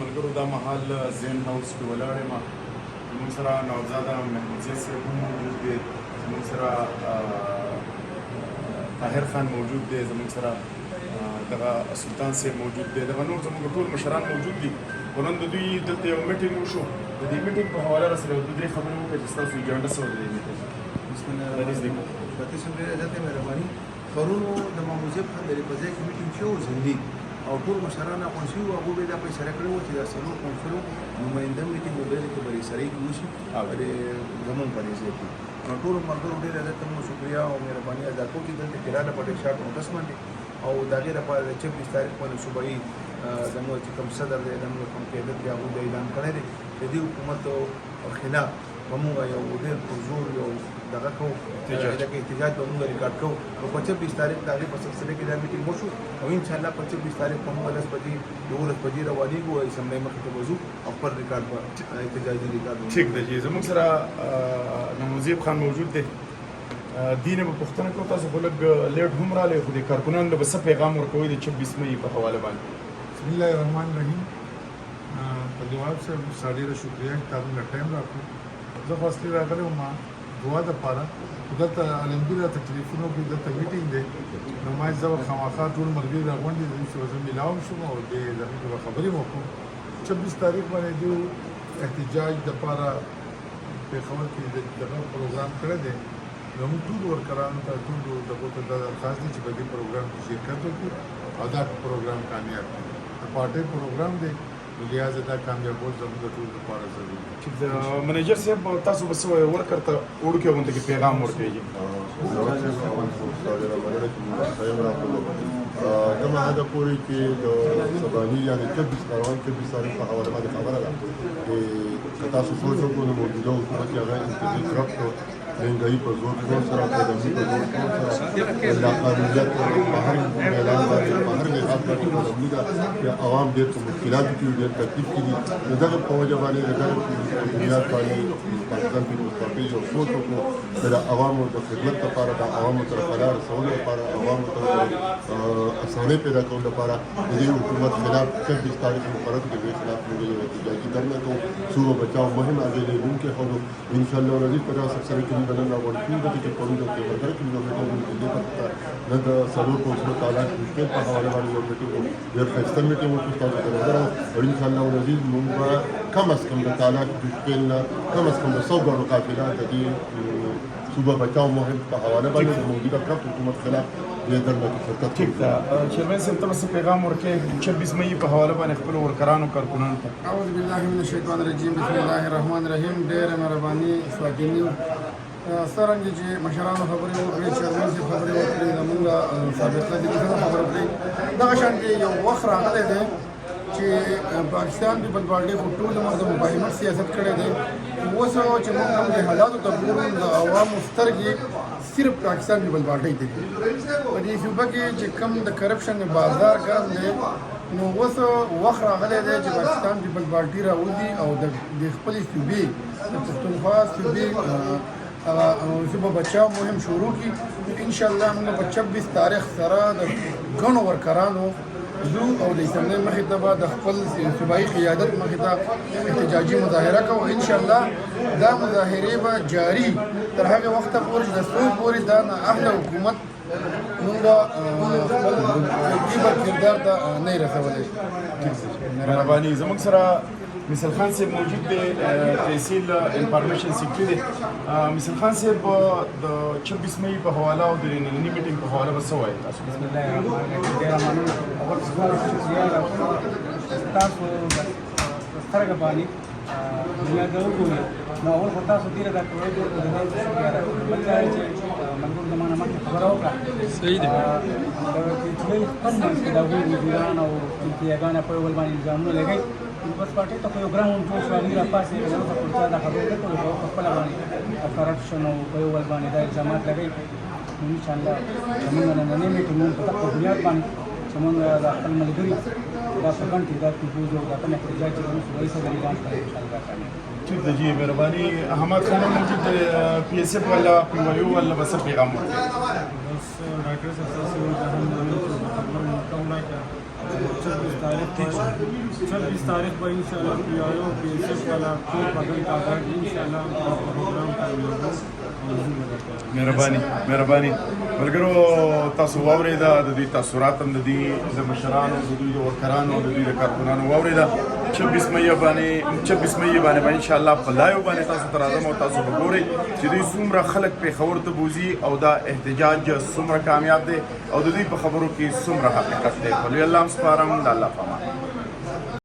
ملګرو دا مهال زین هاوس کې ولاړ یم. زموږ سره نوزاده محمودزی صاحب هم موجود دی، زموږ سره طاهر خان موجود دی، زموږ سره دغه سلطان صاحب موجود دی، دغه نور زموږ ټول مشران موجود دي. خو نن د دوی دلته یو میټینګ وشو. د دې میټینګ په حواله راسره یو دوه درې خبرې وکړې چې ستاسو اجنډا څه وه د دې میټینګ؟ بسم الله الرحمن الرحیم. فتح ډېره زیاته مهرباني. پرونو د محمودزی په خبرې په ځای کې میټینګ شو زندي او ټول مشران اخوان شوي وو. هغو به دا فیصله کړې وه چې دا څلور کونسلو نماینده میټینګ به بیا کې بری سرای کې وشي زمونږ په دې ځای کې. نو ټولو ملګرو ډېره زیاته مو شکریا او مهرباني ادا کوو چې دلته کرانه په ډېر شارټ نوټس باندې او د هغې لپاره د 26 تاریخ باندې صوبایي زموږ چې کوم صدر دی زموږ کوم قیادت دی هغوی دا اعلان کړی دی د دې حکومت خلاف به موږ یو ډېر پرزور یو دغه کوو احتجاج به موږ ریکارډ کوو. نو په 26 تاریخ د هغې په سلسله کې دا میټینګ وشو او انشاءالله په 26 تاریخ په موږ 10 بجې 12 بجې روانېږو او اسمبلۍ مخې ته به ځو او خپل ریکارډ به احتجاجي ریکارډ ٹھیک دی جی. زموږ سره محمودزی خان موجود دی. دې نه به پوښتنه کوو، تاسو خو لږ لیټ هم راغلی، خو د کارکونانو له به څه پیغام ورکوئ د 26 مې په حواله باندې؟ بسم الله الرحمن الرحیم. په جواب صاحب ډېره شکریه چې تاسو موږ ټایم راکړو. زه خو اصلي راغلی وم دعا دپاره، خو دلته المپي راته ټلیفون وکړي دلته میټینګ دی. نو ما زه به خامخا ټول ملګري راغونډې دي چې زه میلاو شم او دې دغې کې به خبرې مو وکړو. 26 تاریخ باندې دوی احتجاج دپاره پېښور کې دغه پروګرام کړی دی. نو موږ ټول ورکرانو ته ټولو دغو ته دا درخواست دی چې په دې پروګرام کې شرکت وکړو او دا پروګرام کامیاب کړي. د پارټۍ پروګرام دی نو لہٰذا دا کامیابول زموږ د ټولو لپاره ضروري دی. منیجر صاحب تاسو به څه وایئ ورکر ته وړوکې غونډه کې پیغام ورکوي؟ دغه هدا پورې کې د سباني یعنې 24 تاریخ په حواله باندې خبره ده چې تاسو سوچ وکړو نو موجوده حکومت یې هغه انتظار طرف ته مهنګایي په زور کور سره پیدایي په زور کور سره لاقانونیت بهر میدان باندې بهر نظام باندې مولوي ده چې عوام ډېر په مشکلاتو کې ډېر تکلیف کې دي. نو دغه په وجه باندې دغه بنیاد باندې پاکستان کې مستقل یو سوچ وکړو چې د عوامو د خدمت لپاره د عوامو سره خلا رسولو لپاره عوامو ته اسانۍ پیدا کولو لپاره د دې حکومت خلاف 26 تاریخ مقرر کړي دې خلاف موږ یو احتجاجي دھرنا کوو. صوبه بچاو مهم هغې لیدونکي ښودو انشاءالله العزیز په دغه سره کې موږ نن راغونډ کېږو چې پرون د ورکړه کې موږ میټینګ دې په نه د څلور کونسلو تعالی مشکل په حواله باندې یو میټینګ ډېر ښایسته میټینګ وکړو تاسو ته نظر او انشاءالله العزیز موږ به کم از کم د تعالی مشکل نه کم از کم د 100 ګڼو قافله د دې صوبه بچاو مهم په حواله باندې د موجوده کف حکومت خلاف دې درنه شرکت ٹھیک ده. چیرمن صاحب ته څه پیغام ورکوي 26 مې په حواله باندې خپلو ورکرانو کارکونانو ته؟ اعوذ بالله من الشیطان الرجیم. بسم الله الرحمن الرحیم. ډېره مهرباني سواګینیو څرنګه چې مشرانو خبرې وکړې، چیرمن صاحب خبرې وکړې، زمونږ ثابت الله دې خبرې وکړې. دغه شانتې یو وخت راغلی دی چې پاکستان پیپل پارټۍ خو ټول عمر د مفاهمت سیاست کړی دی. اوس چې موږ هم د حالاتو ته ګورو د عوامو سترګې صرف پاکستان پیپل پارټۍ ته دي. په دې صوبه کې چې کوم د کرپشن بازار ګرم دی نو اوس وخت راغلی دی چې پاکستان پیپل پارټۍ راوځي او د خپلې صوبې د پښتونخوا صوبې صوبه بچاو مهم شروع کړي. انشاءالله موږ په 26 تاریخ سره د ګڼو ورکرانو ځو او د اسمبلۍ مخې ته به د خپل صوبایي قیادت مخې ته احتجاجي مظاهره کوو. انشاءالله دا مظاهرې به جاري تر هغه وخته پورې چې د څو پورې دا نااهله حکومت موږ خپل کردار ته نه رسولی. مهرباني. زموږ سره مثال خان صاحب موجود دی، تحصیل انفارمیشن سیکټري دی. مثال خان صاحب د 26 مې په حواله او د ننني میټینګ په حواله به څه وایي تاسو؟ بسم الله الرحمن الرحیم. ډېره مننه. اول شکریه تاسو سترګه باندې دنیا ته وګورئ. نو اول خو تاسو ډېره دا کوئ چې د دې شکریه راکړئ. بل دا چې ملګرو زمانه مخکې خبره وکړه صحیح ده چې خپل منځ کې د هغوی وزیران او امتیاګان په یو بل باندې الزامونه لګوي. بس پارټۍ ته خو یو ګرام هم جوړ شو، هغوی راپاڅېږي نو په چا دا خبرې نه کوي، په خپله باندې کرپشن او په یو بل باندې دا الزامات لګوي. انشاءالله زموږ نننی میټینګ موږ په دغه بنیاد باندې چې موږ د خپل ملګري دا په ګڼ تعداد کې بوځو او دا کوم احتجاج چې زموږ صوبایي صدر اعلان کړی انشاءالله کامیاب. ٹھیک ده جی. مهرباني. احمد خان موجود دی، پی ایس ایف والا پی وائی او والا به څه پیغام ورکوي؟ بس ډاکټر صاحب تاسو ته هم د خبرو مکمل کړه 26 तारीख पर इंशाल्लाह पीआईओ बीएसएफ वाला को बदल तादाद इंशाल्लाह प्रोग्राम کامیابو مهرباني ملګرو تاسو واورېده د دوی تاثرات هم د دوی د مشرانو د دوی د ورکرانو د دوی د کارکونانو واورېده 26 مې باندې ان شاء الله په لایو باندې تاسو ته راځم او تاسو به ګورئ چې دوی څومره خلک پېښور ته بوځي او دا احتجاج څومره کامیاب دی او د دوی په خبرو کې څومره حقیقت دی په لوی الله هم سپارم د الله په امان